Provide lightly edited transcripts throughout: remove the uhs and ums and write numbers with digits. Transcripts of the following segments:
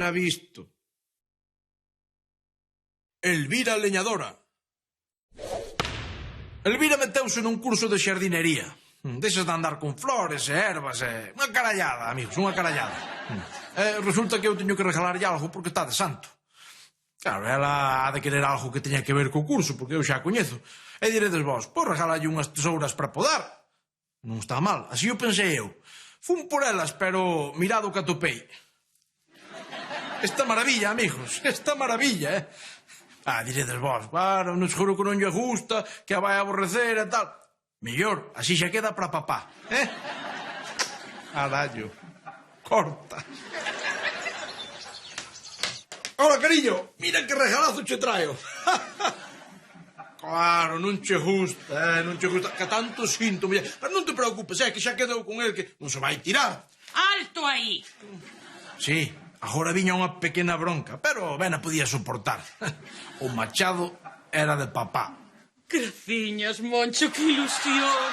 ha visto. Elvira Leñadora. Elvira meteuse nun curso de xardinería. Deixas de andar con flores e ervas e... Unha carallada, amigos, unha carallada. Resulta que eu teño que regalarlle algo porque está de santo. Claro, ela ha de querer algo que teña que ver co curso, porque eu xa a coñezo. E diredes vos, pois regalalle unhas tesouras para podar. Non está mal, así o pensei eu. Fun por elas, pero mirado que atopei. Esta maravilla, amigos, esta maravilla, diredes vos, claro, non seguro que non lle gusta, que a vai aborrecer e tal. Mellor, así xa queda para papá, Carallo, corta. Hola, cariño, mira que regalazo che traio. Claro, non che gusta, que tanto sinto, pero non te preocupes, que xa quedou con el, que non se vai tirar. Alto aí! Sí, agora viña unha pequena bronca, pero ben a podía soportar. O machado era de papá. Graciñas, Moncho, que ilusión.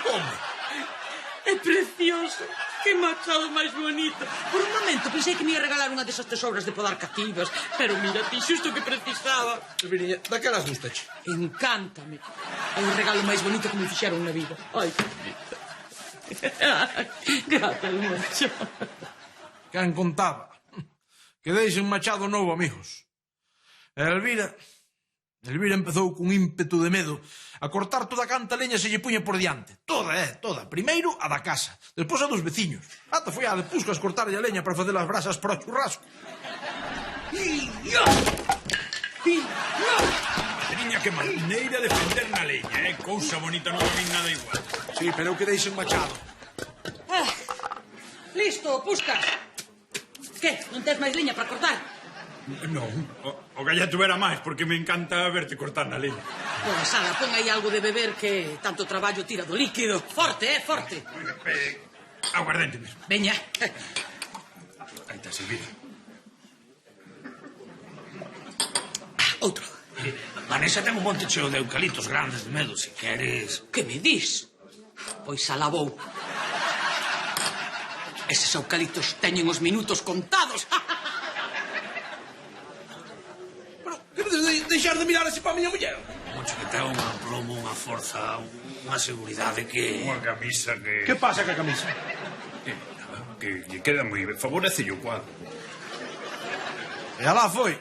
Como? É precioso. Que machado máis bonito. Por un momento pensei que me ia regalar unha desas tesouras de podar cativas, pero mira ti, xusto que precisaba. Viriña, daquelas gustache? Encántame. É o regalo máis bonito que me fixeron na vida. Ai, grazas, Moncho. Quen contaba? Que deixen machado novo, amigos. E Elvira empezou cun ímpetu de medo a cortar toda canta leña se lle puña por diante. Toda, toda. Primeiro a da casa, despois a dos veciños. Ata foi a de Puscas cortarlle a leña para facer as brasas para o churrasco. Madriña, que marineira defender na leña, cousa bonita, non vi nada igual. Sí, pero eu quedei sen machado. Listo, Puscas. Que, non tes máis leña para cortar? Non, o galla tuvera máis, porque me encanta verte cortar na leña. Pois, Ana, pon aí algo de beber que tanto traballo tira do líquido. Forte, forte. Aguardente mesmo. Veña. Aí está, Silvia. Outro. Vanessa ten un monte cheo de eucaliptos grandes de medo, se queres... Que me dis? Pois alabou. Eses eucaliptos teñen os minutos contados. Queredes deixar de mirar así para a miña muller? Moncho, que ten un aplomo, unha forza, unha seguridade que... Unha camisa que... Que pasa ca camisa? Que lle queda moi ben, favorecelle o cuadro. E alá foi.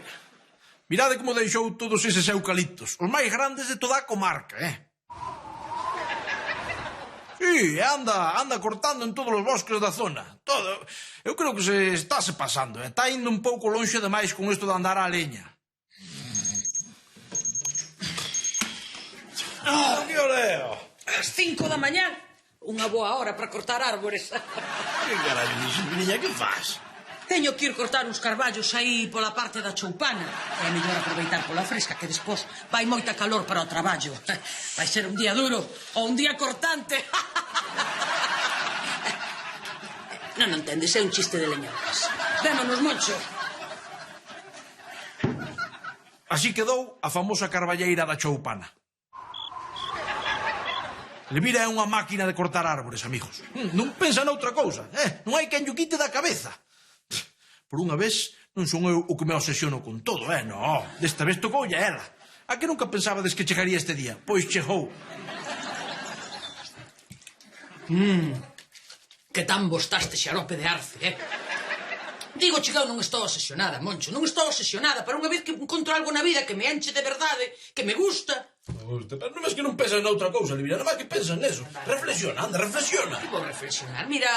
Mirade como deixou todos eses eucaliptos, os máis grandes de toda a comarca, Sí, anda cortando en todos os bosques da zona. Todo. Eu creo que se estáse pasando, Está indo un pouco lonxe demais con isto de andar á leña. ¡Que oleo! As 5 da mañá, unha boa hora para cortar árbores. Que carallo, niña, que faz? Teño que ir cortar uns carballos aí pola parte da Choupana. É mellor aproveitar pola fresca, que despois vai moita calor para o traballo. Vai ser un día duro ou un día cortante. Non entendes, é un chiste de leñadas. Vémonos, Moncho. Así quedou a famosa carballeira da Choupana. Elvira é unha máquina de cortar árbores, amigos. Non pensa noutra cousa, Non hai quen lle quite da cabeza. Por unha vez, non son eu o que me obsesiono con todo, No, desta vez tocoulle a ela. A que nunca pensabades que chegaría este día? Pois chegou. Que tan bostaste xarope de arce, Digo, que eu non estou obsesionada, Moncho. Non estou obsesionada, pero unha vez que encontro algo na vida que me enche de verdade, que me gusta... Pero non ves que non pensas noutra cousa, Elvira, non ves que pensas neso. Reflexiona, anda, reflexiona. Que vou reflexionar? Mira,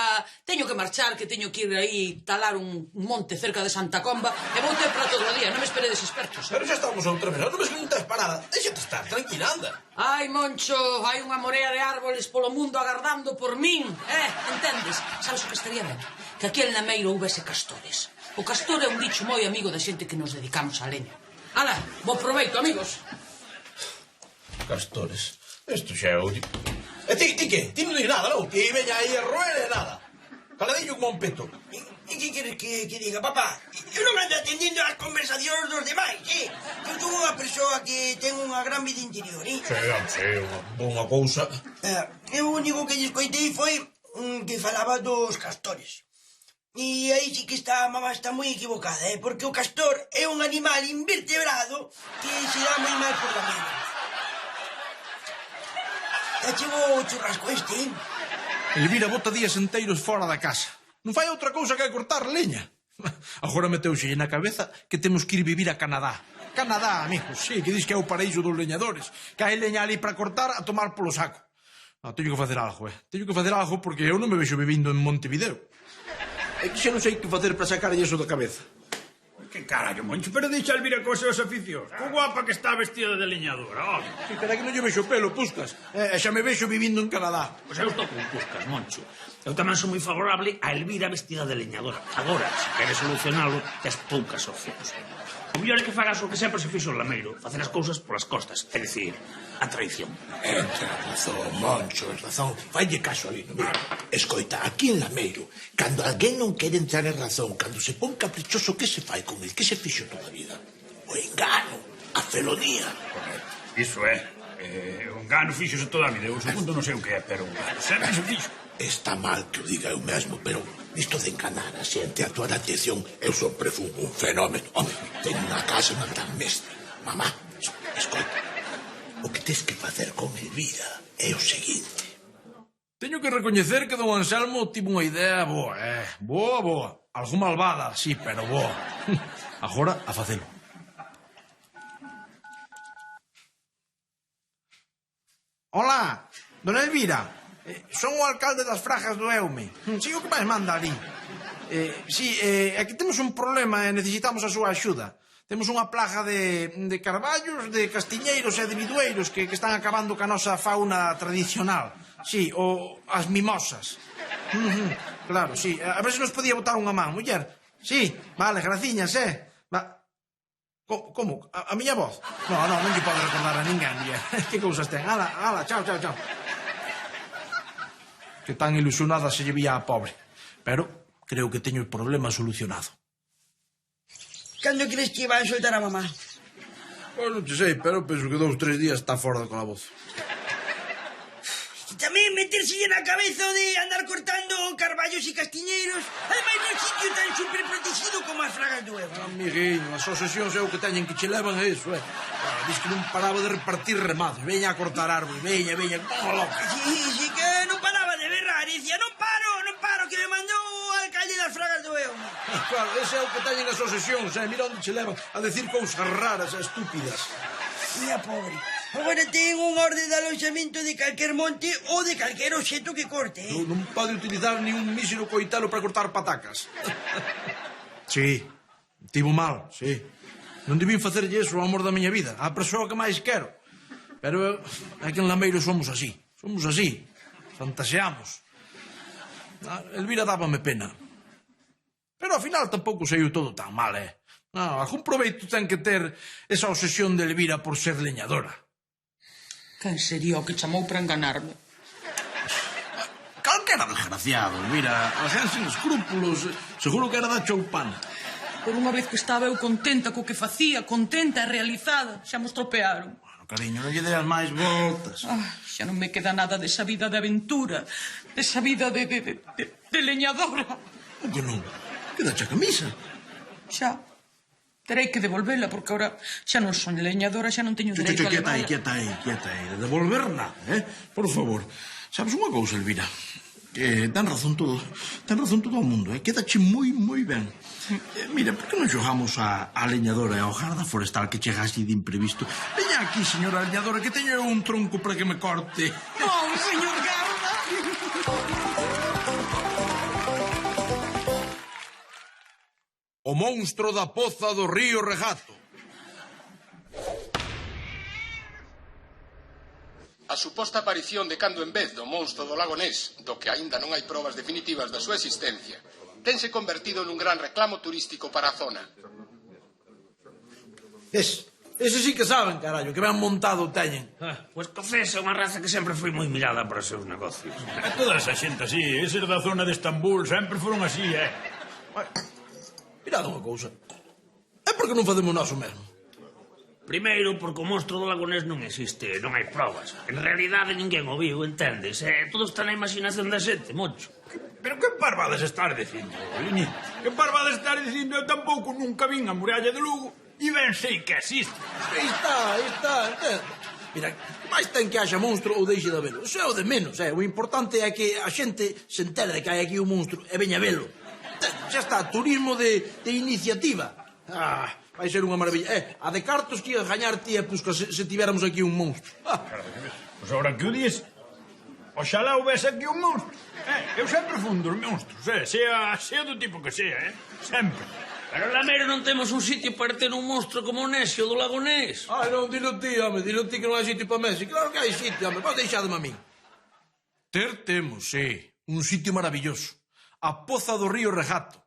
teño que marchar, que teño que ir aí talar un monte cerca de Santa Comba e vou ter para todo o día, non me esperedes expertos. Pero xa estamos outra vez, non ves que non estás parada. Déxate estar, tranquila, anda. Ai, Moncho, hai unha morea de árboles polo mundo agardando por min, entendes? Sabes o que estaría ben? Que aquí en Lameiro houvese castores. O castor é un dicho moi amigo da xente que nos dedicamos á leña. Ala, bo proveito, amigos. Castores. Isto xa é o... E ti que? Ti non digas nada, non? Que veña aí a roer e nada. Caladillo como un peto. E que queres que diga, papá? Eu non ando atendiendo as conversacións dos demais, Eu son unha persoa que ten unha gran vida interior, unha cousa. Eu o único que lle escoitei foi que falaba dos castores. E aí sí que está, mamá está moi equivocada, porque o castor é un animal invertebrado que se dá moi mal por la meira. Ya chegou o churrasco este, Elvira bota días enteiros fora da casa. Non fai outra cousa que cortar leña. Agora meteuxelle na cabeza que temos que ir vivir a Canadá. Canadá, amigos, sí, que dis que é o paraíso dos leñadores. Que hai leña ali para cortar a tomar polo saco. No, teño que facer algo, Teño que facer algo porque eu non me vexo vivindo en Montevideo. É que xa non sei que facer para sacarlle eso da cabeza. Que carallo, Moncho, pero deixa Elvira cos seus aficios. Que guapa que está vestida de leñadora, home. Sí, pero é que non lle vexo pelo, Puscas. Xa me vexo vivindo en Canadá. Pois eu estou con Puscas, Moncho. Eu tamén sou moi favorable a Elvira vestida de leñadora. Agora, se queres solucionalo, tes poucas opcións. O mellor é que fagas o que sempre se fixo o lameiro, facer as cousas polas costas, é dicir, a traición. Tens razón, Moncho, tens razón. Falle caso ali, no mira. Escoita, aquí en Lameiro, cando alguén non quere entrar en razón, cando se pon caprichoso, que se fai con el? Que se fixo toda a vida? O engano, a felonía. Correcto. Iso é. O engano fíxose toda a vida. O segundo non sei o que é, pero sempre se fixo. Está mal que o diga eu mesmo, pero isto de enganar a xente, a tua atención, eu sempre fui un fenómeno. Home, teño unha casa unha gran mestra. Mamá, escoita, o que tens que facer con Elvira é o seguinte. Teño que recoñecer que don Anselmo tivo unha idea boa, boa. Algo malvada, sí, pero boa. Agora, a facelo. Hola, dona Elvira. Son o alcalde das Fragas do Eume. Si o que máis manda ali. É que temos un problema e necesitamos a súa axuda. Temos unha plaga de carballos, de castiñeiros e de bidueiros que están acabando ca nosa fauna tradicional. Sí, as mimosas. Claro, sí. A ver se nos podía botar unha man, muller. Sí, vale, graciñas, Como? A miña voz? Non lle podo recordar a ninguén, muller. Que cousas ten? Ala, chao. Que tan ilusionada se lle vía a pobre. Pero creo que teño o problema solucionado. Cando crees que van a soltar a mamá? Pois non te sei, pero penso que 2 ou 3 días está fora con a voz. Tamén meterse na cabeza de andar cortando carballos e castiñeiros, ademais nun sitio tan superprotegido como as Fragas do Ebro. Amiguinho, as obsesións é o que teñen que che levan a iso, Diz que non paraba de repartir remados. Veña a cortar árbol, veña, como loca. Sí, que non paraba de berrar, e dicía, non paro, que me mandou o alcalde das Fragas do Ebro. Claro, ese é o que teñen as obsesións, Mira onde che levan a decir cousas raras e estúpidas. Mira, pobre. Agora ten unha orde de aloxamento de calquer monte ou de calquer obxeto que corte, Non pode utilizar ni un mísero coitelo para cortar patacas. Sí, tivo mal, sí. Non debín facerlle eso ao amor da miña vida, á persoa que máis quero. Pero é que en Lameiro somos así, fantaseamos. Elvira dábame pena. Pero ao final tampouco saiu todo tan mal, algún proveito ten que ter esa obsesión de Elvira por ser leñadora. Quen sería o que chamou para enganarme? Calquera desgraciado, Elvira. A xen sin escrúpulos. Seguro que era da choupana. Por unha vez que estaba eu contenta co que facía, contenta e realizada, xa me estropearon. Bueno, cariño, non lle deas máis voltas. Xa non me queda nada desa vida de aventura, desa vida de leñadora. O que non? Quedache a camisa. Xa. Terei que devolvela, porque agora xa non son leñadora, xa non teño dereito a levala. Quieta aí. De devolver nada, Por favor. Sabes unha cousa, Elvira? Que ten razón todo o mundo, Quédache moi ben. Mira, por que non xogamos a leñadora e ao garda forestal que chegaste de imprevisto? Veña aquí, señora leñadora, que teño un tronco para que me corte. Non, señor garda! O monstro da poza do río Regato. A suposta aparición de cando en vez do monstro do lago Ness, do que aínda non hai probas definitivas da súa existencia, tense convertido nun gran reclamo turístico para a zona. Ese sí que saben, carallo, que ben montado teñen. O escocés é unha raza que sempre foi moi mirada para os seus negocios. Toda esa xente así, eses da zona de Estambul sempre foron así, Mirad unha cousa. É porque non facemos nós o mesmo. Primeiro, porque o monstro do lago Ness non existe, non hai probas. En realidade ninguén o viu, entendes? Todo está na imaginación da xente, Moncho. Pero que parvades estar dicindo, Liñi? Que parvades estar dicindo? Eu tampouco nunca vin a muralla de Lugo e ben sei que existe. Aí está, entende? Mira, máis ten que haxa monstro ou deixe de velo. Eso é o de menos, O importante é que a xente se entere de que hai aquí un monstro e veña velo. Xa está, turismo de iniciativa. Vai ser unha maravilla. A de cartos que ia gañar ti e Pusca se tivéramos aquí un monstro. Pois agora que o dis, oxalá houvese aquí un monstro. Eu sempre fundo os monstros, sea do tipo que sea, sempre. Pero en Lameiro non temos un sitio para ter un monstro como o Nesio do Lago Nés. Non, dilo ti, home, dilo ti que non hai sitio para Messi. Claro que hai sitio, home, vos deixademe a min. Ter temos, sí, un sitio maravilloso. A Poza do Río Regato.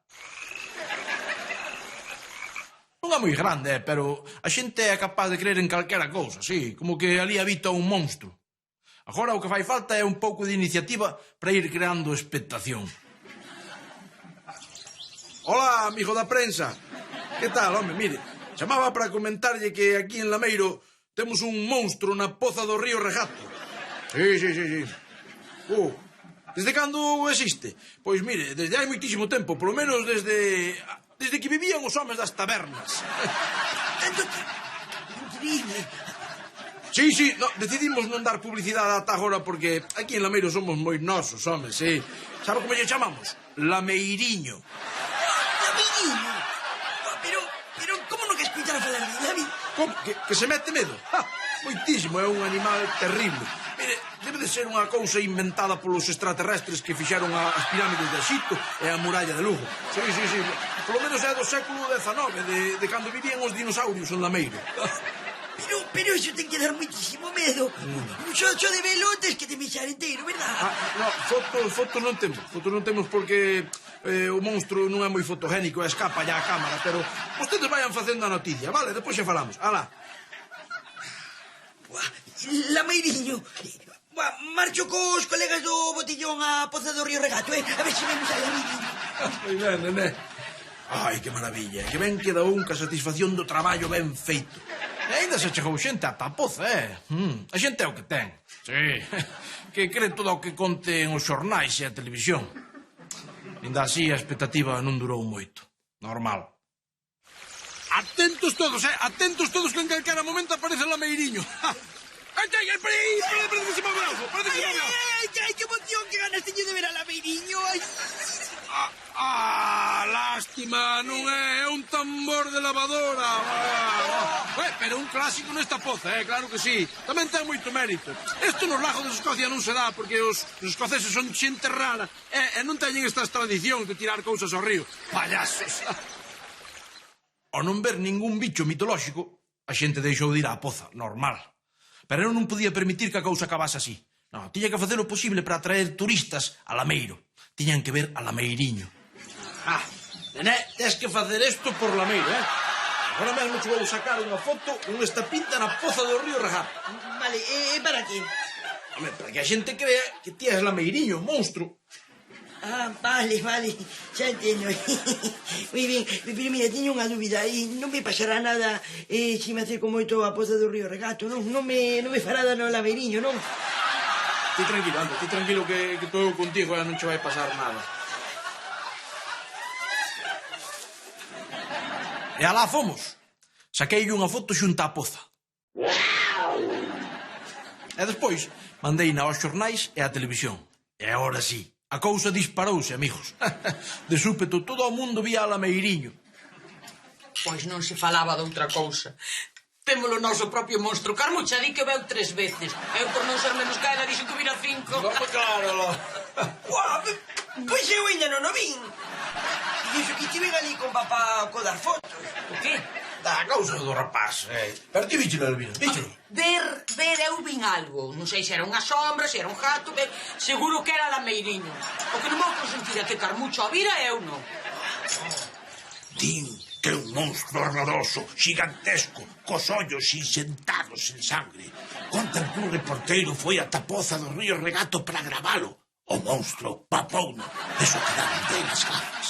Non é moi grande, pero a xente é capaz de creer en calquera cousa, sí, como que ali habita un monstro. Agora o que fai falta é un pouco de iniciativa para ir creando expectación. Hola, amigo da prensa. Que tal, home? Mire, chamaba para comentarlle que aquí en Lameiro temos un monstro na Poza do Río Regato. Sí. Desde cando existe? Pois mire, desde hai moitísimo tempo, polo menos desde que vivían os homes das tabernas. Increíble. Sí, decidimos non dar publicidade ata agora porque aquí en Lameiro somos moi nosos, homes, sí. Sabe como lle chamamos? Lameiriño. Lameiriño? Pero, como non que escuchar a falar de Lami? Como? Que se mete medo? Moitísimo, é un animal terrible. Mire, debe de ser unha cousa inventada polos extraterrestres que fixeron as pirámides de Egipto e a muralla de Lugo. Sí. Polo menos é do século XIX, de cando vivían os dinosaurios en Lameiro. Pero iso ten que dar moitísimo medo. Xo de velotes que te mexar inteiro, verdad? Fotos non temos. Fotos non temos porque o monstro non é moi fotogénico e escapa ya a cámara, pero vostedes vayan facendo a noticia, vale? Depois xa falamos. Alá. Lameiriño. Marcho cos colegas do botellón a Poza do Río Regato, A ver se vemos a Lameiriño. Moi ben, nené. Ai, que maravilla. Que ben queda un ca satisfacción do traballo ben feito. E ainda se chegou xente ata a Poza, A xente é o que ten. Sí. Que cree todo o que conte en os xornais e a televisión. Ainda así a expectativa non durou moito. Normal. Atentos todos, Atentos todos que en calquera momento aparece o Lameiriño. Ai, parece que se move algo, Ai, que emoción, que ganas teño de ver a Lameiriño, ai. Lástima, non é un tambor de lavadora. Pero un clásico nesta Poza, claro que sí. Tamén ten moito mérito. Isto nos lagos de Escocia non se dá porque os escoceses son xente rara e non teñen estas tradicións de tirar cousas ao río. Payasos. Ao non ver ningún bicho mitolóxico, a xente deixou de ir á Poza, normal. Pero eu non podía permitir que a cousa acabase así. Non, tiña que facer o posible para atraer turistas a Lameiro. Tiñan que ver a Lameiriño. Nené, tes que facer isto por Lameiro, Agora mesmo te vou sacar unha foto con esta pinta na Poza do Río Regato. Vale, para que? Home, para que a xente crea que ti és Lameiriño, monstro. Vale, xa entendo. Moi ben, pero mira, teño unha dúbida e non me pasará nada se me acerco moito a Poza do Río Regato, non me fará dano o Lameiriño, non? Ti tranquilo que todo contigo non che vai pasar nada. E alá fomos. Saqueille unha foto xunto á Poza. E despois mandeina aos xornais e á televisión. E agora sí, a cousa disparouse, amigos. De súpeto todo o mundo vía a Lameiriño. Pois non se falaba de outra cousa. Temos o noso propio monstro. Carmo xa di que veu 3 veces. Eu, por non ser menos caela, dixo que vira 5. Claro. Pois eu ainda non o vin. Dixo que estiven ali con papá co dar fotos. O qué? Da cousa do rapaz. Pero ti víchelo, Elvira, víchelo. Ver, eu vin algo. Non sei se era unha sombra, se era un gato, seguro que era Lameiriño. O que non vou consentir é que Carmucho a vira e eu non. Din que é un monstro horroroso, gigantesco, cos ollos insentados en sangre. Contan que un reporteiro foi ata a Poza do Río Regato para gravalo. O monstro papouno, eso quedaron delas gafas.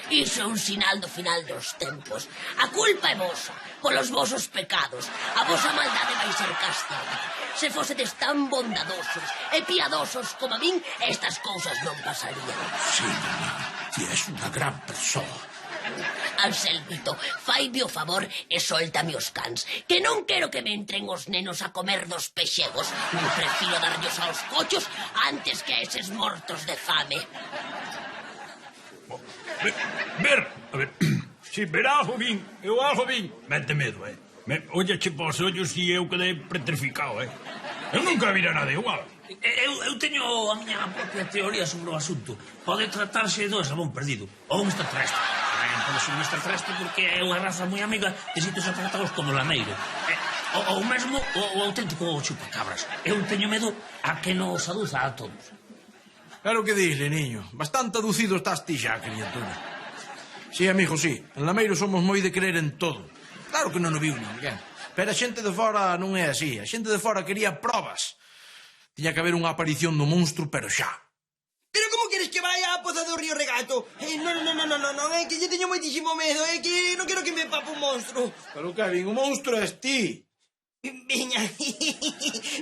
Iso é un sinal do final dos tempos. A culpa é vosa, polos vosos pecados. A vosa maldade vai ser castigada. Se fósedes tan bondadosos e piadosos como a min, estas cousas non pasarían. Sí, mamá, ti és unha gran persoa. Anselmito, faime o favor e soltame os cans, que non quero que me entren os nenos a comer dos pexegos. Prefiro darllos aos cochos antes que a eses mortos de fame. A ver, si ver algo vin, eu algo vin. Mete medo, Oye, che pos ollos e eu quedei petrificado, Eu nunca vira nada igual. Eu teño a miña propia teoría sobre o asunto. Pode tratarse do eslabón perdido, ou un extraterrestre. Pode ser un extraterrestre porque é unha raza moi amiga de sitios tratados como o lameiro. Ou mesmo o auténtico chupacabras. Eu teño medo a que nos aduza a todos. Claro que dile, niño. Bastante aducido estás ti xa, criatura. Sí, amigo, sí. En Lameiro somos moi de creer en todo. Claro que non o viu ninguén. Pero a xente de fora non é así. A xente de fora quería probas. Tiña que haber unha aparición do monstro, pero xa. Pero como queres que vaya a Poza do Río Regato? Non, é que lle teño moitísimo medo, é que non quero que me pape un monstro. Pero, Kevin, o monstro és ti. Veña,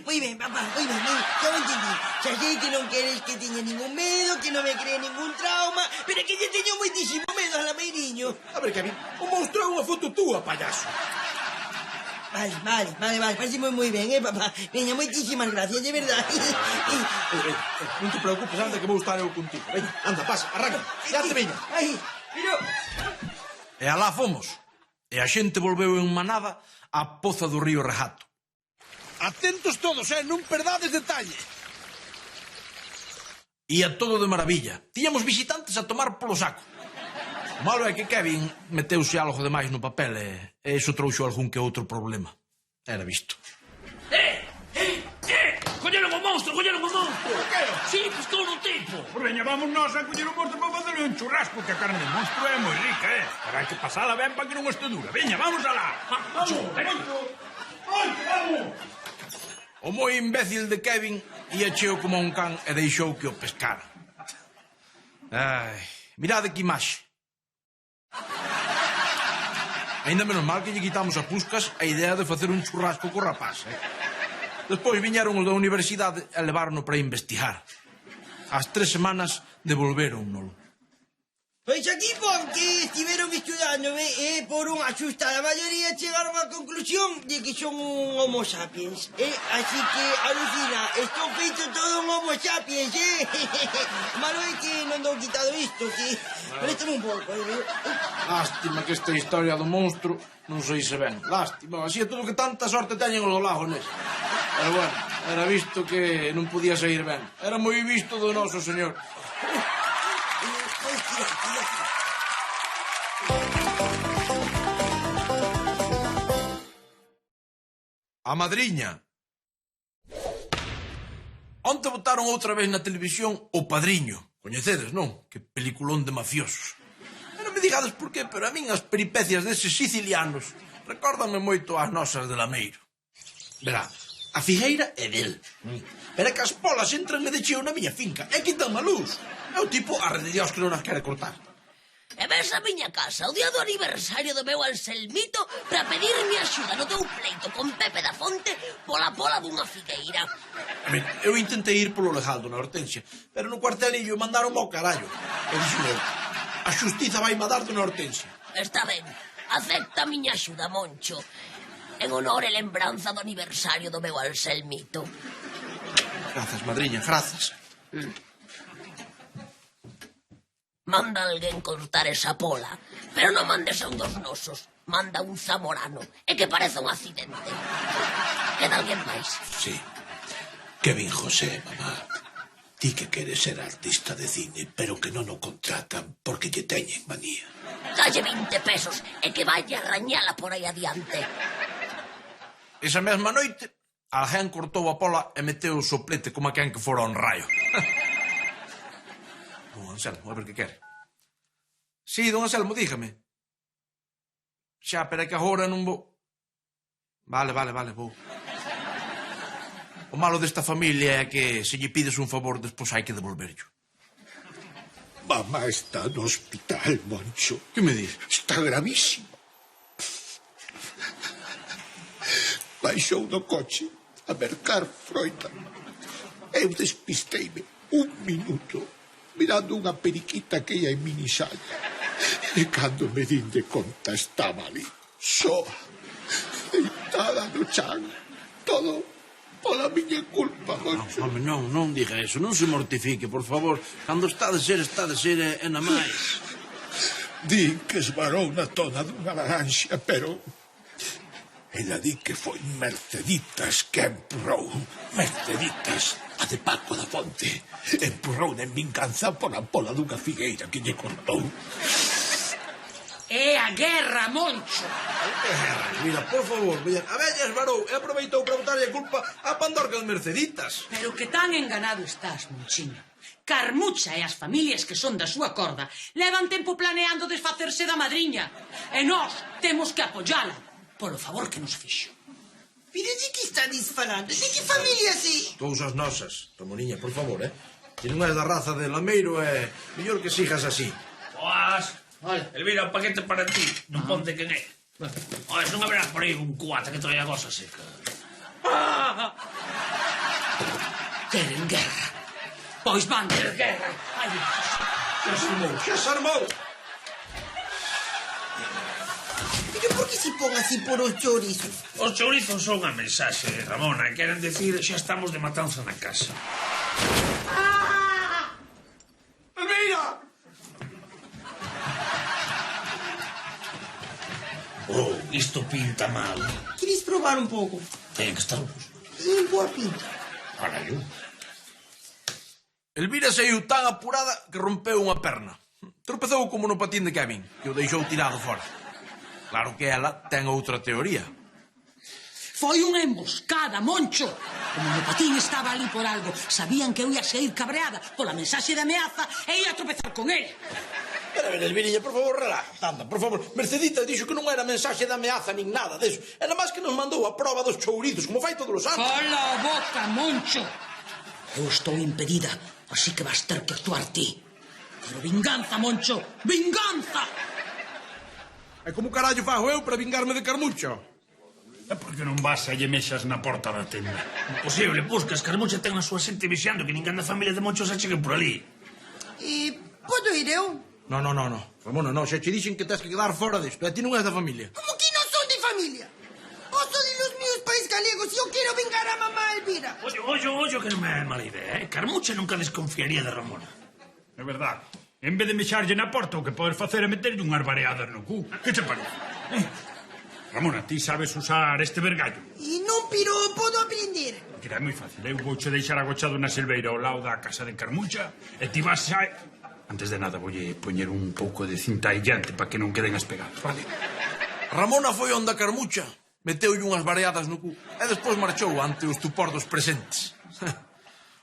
moi ben, papá, moi ben, xa o entendí. Xa sei que non queres que teña ningún medo, que non me cree ningún trauma, pero que lle teño moitísimo medo a Lameiriño. A ver, Kevin, o monstro é unha foto túa, payaso. Vale, parece moi ben, papá. Veña, moitísimas gracias, de verdade. Non te preocupes, anda que vou estar eu contigo. Veña, anda, pasa, arranca, ya te veña. Ai, pero... E alá fomos. E a xente volveu en manada á Poza do Río Regato. Atentos todos, non perdades detalle. Ia todo de maravilla. Tiñamos visitantes a tomar polo saco. O malo é que Kevin meteuse algo demais no papel e iso trouxo algún que outro problema. Era visto. Colleron o monstro, colleron o monstro! Que? Sí, pescou no tipo. Pois veña, vamos nós a coller o monstro para fazer un churrasco, que a carne de monstro é moi rica, Pero hai que pasala ben para que non este dura. Veña, vamos alá. Vamos! O moi imbécil de Kevin ia cheo como un can e deixou que o pescara. Ai, mirade que imaxe. Ainda menos mal que lle quitamos a Puscas a idea de facer un churrasco co rapaz, Despois viñeron os da universidade e levaron para investigar. As 3 semanas devolvéronno. Pois aquí pon que estiveron estudándome e por unha asustada maioría chegaron á conclusión de que son un homo sapiens. Así que, alucina, estou feito todo un homo sapiens, Malo é que non dou quitado isto, que... Préstame un pouco, Lástima que esta historia do monstro non sei se ben. Lástima, así é todo que tanta sorte teñen os do lago nes. Pero bueno, era visto que non podía sair ben. Era moi visto do noso señor. A madriña. Onte botaron outra vez na televisión O Padriño. Coñecedes, non? Que peliculón de mafiosos. E non me digades por qué, pero a min as peripecias deses sicilianos recórdanme moito as nosas de Lameiro. Verá, a figueira é del. Pero é que as polas entran de cheo na miña finca e quitan a luz. É o tipo a rede de Dios que non as quere cortar. E ves a miña casa o día do aniversario do meu Anselmito para pedirme axuda no teu pleito con Pepe da Fonte pola pola dunha figueira. A ver, eu intentei ir polo legal, dona Hortensia, pero no cuartelillo mandaron ao carallo. E dixo eu, a xustiza vai mandar, dona Hortensia. Está ben, acepta a miña axuda, Moncho, en honor e lembranza do aniversario do meu Anselmito. Grazas, madriña, grazas. Manda alguén cortar esa pola, pero non mandes a un dos nosos. Manda un zamorano, e que parece un accidente. Queda alguén máis? Sí. Kevin José, mamá. Ti que queres ser artista de cine, pero que non o contratan porque lle teñen manía. Dalle 20 pesos e que vaya a rañala por aí adiante. Esa mesma noite, alguén cortou a pola e meteu o soplete como a quen que fora un raio. Don Anselmo, a ver que quere. Sí, don Anselmo, dígame. Xa, pero é que agora non vou... Vale, vou. O malo desta familia é que se lle pides un favor, despois hai que devolverlo. Mamá está no hospital, Moncho. Que me diz? Está gravísima. Baixou do coche a mercar froita. Eu despisteime un minuto mirando unha periquita que ia en minisalla. E cando me din de conta estaba ali, soa, deitada no chan. Todo pola miña culpa, Moncho. Home, non diga eso, non se mortifique, por favor. Cando está de ser, e na máis. Din que esvarou na tona dunha laranxa, pero... Ela di que foi Merceditas que empurrou. Merceditas, a de Paco da Fonte. Empurrou en vinganza pola pola dunha figueira que lle cortou. É a guerra, Moncho. Mira, por favor, a vella esvarou e aproveitou para botarlle a culpa a Pandorca de Merceditas. Pero que tan enganado estás, Monchiño. Carmucha e as familias que son da súa corda levan tempo planeando desfacerse da madriña. E nós temos que apoyala. Polo favor que nos fixo. Pero de que estades falando? De que familia así? Cousas nosas, Ramoniña, por favor, Se non és da raza de Lameiro, é mellor que sigas así. Oas, Elvira, un paquete para ti. Non ponte quen é. Oas, non haberá por aí un cuata que traia cosa seca. Queren guerra. Pois van ter guerra. Ai, Xa se armou. Pero por que se pon así por os chorizos? Os chourizos son a mensaxe, Ramona, e queren decir xa estamos de matanza na casa. Elvira! Oh, isto pinta mal. Queres probar un pouco? Ten que estar luz. En boa pinta. Carallo. Elvira saiu tan apurada que rompeu unha perna. Tropezou como no patín de Kevin, que o deixou tirado fora. Claro que ela ten outra teoría. foi unha emboscada, Moncho. Como o meu patín estaba ali por algo, sabían que eu ia sair cabreada pola mensaxe de ameaza e ia tropezar con ele. Pero, Elviriña, por favor, relaxa. Tanta, por favor. Mercedita dixo que non era mensaxe de ameaza nin nada deso. E nada máis que nos mandou a proba dos chourizos, como fai todos os anos. Cala a boca, Moncho. Eu estou impedida, así que vas ter que actuar ti. Pero vinganza, Moncho, vinganza! E como carallo fago eu para vingarme de Carmucho? É porque non vas e lle mexas na porta da tenda. Imposible, Puscas, Carmucha ten a súa xente vixiando que ninguén da familia de Moncho se chegue por ali. E podo ir eu? No. Ramona, no, xa che dixen que tens que quedar fora disto. E ti non és da familia. Como que non son de familia? Vos son de los míos pais galegos e eu quero vingar a mamá Elvira. Ollo, que non é mala idea, eh? Carmucha nunca desconfiaría de Ramona. É verdad. En vez de mexarlle na porta, o que podes facer é meterlle unhas vareadas no cu. Que che parece? Ramona, ti sabes usar este vergallo? E non, pero podo aprender. Mira, é moi fácil. Eu vouche deixar agochado na silveira ao lado da casa de Carmucha e ti vas a... Antes de nada, voulle poñer un pouco de cinta aillante para que non queden as pegadas, vale? Ramona foi onda Carmucha, meteulle unhas vareadas no cu e despois marchou ante o estupor dos presentes.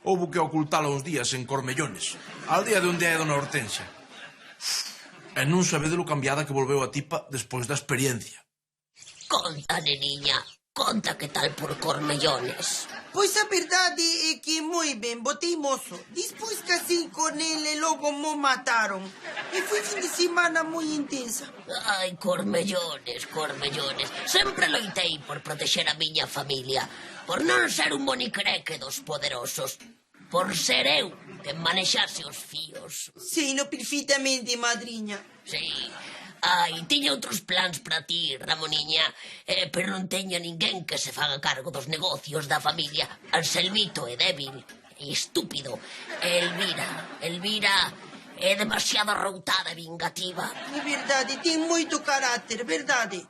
Houbo que ocultalo uns días en Cormellones, a aldea de onde é dona Hortensia. E non sabedelo cambiada que volveu a tipa despois da experiencia. Conta, neniña, conta que tal por Cormellones. Pois a verdade é que moi ben, botei mozo. Despois casei con ele e logo mo mataron. E foi fin de semana moi intensa. Ai, Cormellones. Sempre loitei por protexer a miña familia. Por non ser un monicreque dos poderosos. Por ser eu que manexase os fíos. Sei no perfeitamente, madriña. Sí. Ai, tiña outros plans para ti, Ramoniña, pero non teño ninguén que se faga cargo dos negocios da familia. Anselmito é débil, é estúpido. Elvira é demasiado arroutada e vingativa. É verdade, ten moito carácter, verdade.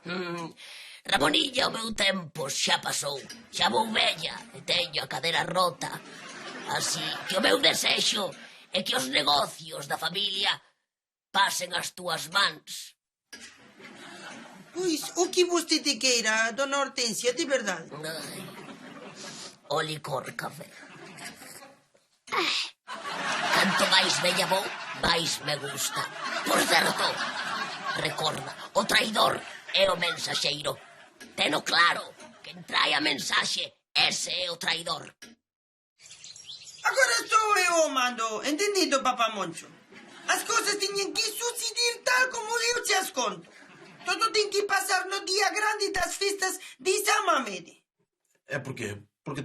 Ramoniña, o meu tempo xa pasou. Xa vou vella e teño a cadera rota. Así que o meu desexo é que os negocios da familia pasen as túas mans. Pois, o que vostede queira, dona Hortensia, de verdade. Ai, o licor café. Canto máis bella vou, máis me gusta. Por certo, recorda, o traidor é o mensaxeiro. Teno claro, quen trae a mensaxe, ese é o traidor. Agora sou eu o mando, entendido, papá Moncho? As cousas tiñen que suceder tal como eu che as conto. Todo ten que pasar no día grande das festas de Samamede. É porque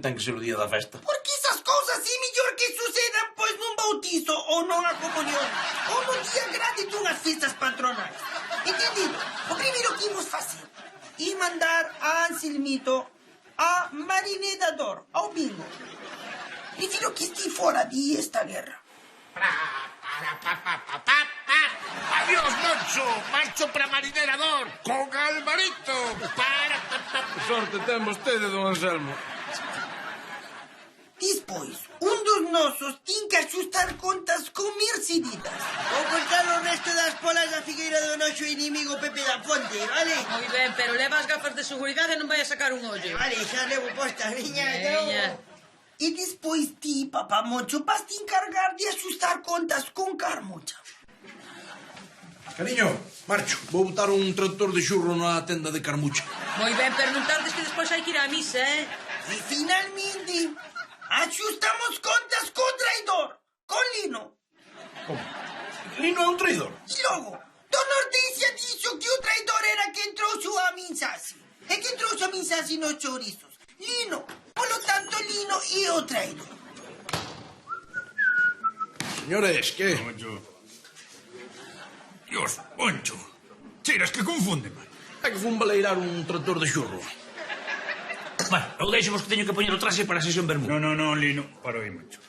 ten que ser o día da festa. Porque esas cousas é mellor que sucedan pois nun bautizo ou nunha comunión ou nun día grande dunhas festas patronais. Entendido? O primeiro que imos facer é mandar a Anselmito a Marineda d'Or, ao bingo. Prefiro que este fora de esta guerra. Adiós, Moncho. Marcho para Marinerador con Alvarito. Que sorte ten vostede, don Anselmo. Despois, un dos nosos ten que axustar contas con Merceditas. Vou contar o resto das polas da figueira do noso inimigo Pepe da Fonte, vale? Moi ben, pero leva as gafas de seguridade e non vai a sacar un ollo. Vale, xa levo posta, viña. Veña. E despois ti, papá Moncho, vas te encargar de axustar contas con Carmocha. Cariño, marcho. Vou botar un tractor de xurro na tenda de Carmucha. Moi ben, pero non tardes que despois hai que ir á misa, E finalmente, axustamos contas con traidor, con Lino. Como? Lino é un traidor? Logo, Don Hortensia dixo que o traidor era quen trouxo a Minsasi. E quen trouxo a Minsasi nos chourizos. Lino. Polo tanto, Lino é o traidor. Señores, que? Moncho. Dios, Moncho. Chiras que confunde, man. É que fun baleirar un tractor de xurro. Bueno, eu deixemos que teño que poñer o traxe para a sesión Bermú. No, Lino. Para aí, Moncho.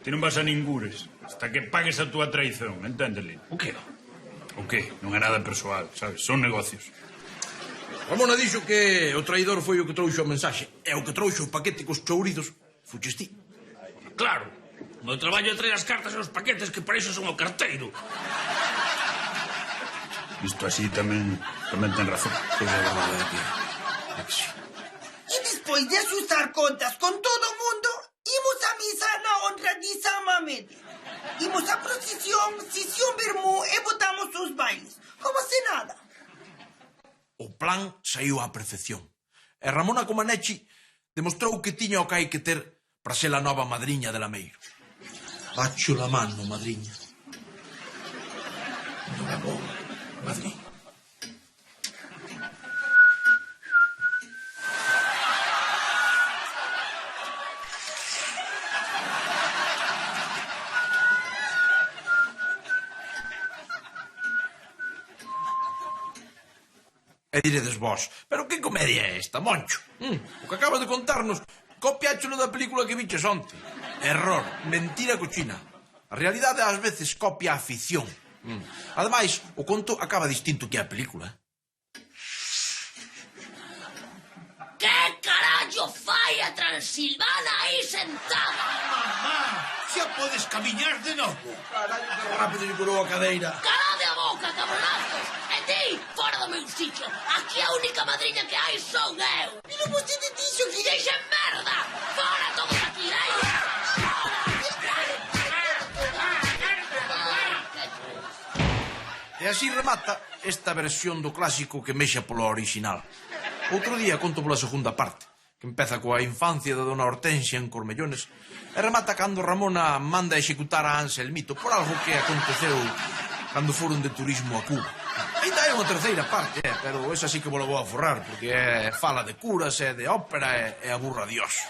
Ti non vas a ningures hasta que pagues a túa traición, entendes, Lino? O que? O que? Non é nada persoal, sabes? Son negocios. Ramona dixo que o traidor foi o que trouxo a mensaxe. E o que trouxo o paquete cos chouridos fuches ti. Claro. O meu traballo é traer as cartas e os paquetes, que para iso son o carteiro. Isto así tamén ten razón. Pois é verdade, é que sí. E despois de axustar contas con todo o mundo, imos a misa na honra de Samamede. Imos a procesión, sesión Bermú e botamos os bailes. Como se nada. O plan saiu á perfección. E Ramona Comaneci demostrou que tiña o que hai que ter para ser a nova madriña de Lameiro. Bacho la mano, madriña. Enhorabuena, madriña. E diredes vos, pero que comedia é esta, Moncho? O que acabas de contarnos, copiácholo da película que viches onte. Error, mentira cochina. A realidade ás veces copia a ficción. Ademais, o conto acaba distinto que a película. Que carallo fai a Transilvana aí sentada? Mamá, xa podes camiñar de novo. Carallo, que rápido lle curou a cadeira. Calade a boca, cabronazos! E ti, fora do meu sitio! Aquí a única madriña que hai son eu! Pero vostede dixo que... Deixen merda! Fora todos aquí, E así remata esta versión do clásico que mexa polo original. Outro día conto pola segunda parte, que empeza coa infancia da dona Hortensia en Cormellones e remata cando Ramona manda executar a Anselmito por algo que aconteceu cando foron de turismo a Cuba. Ainda hai unha terceira parte, pero esa sí que vos la vou a forrar, porque é fala de curas e de ópera e aburra Dios.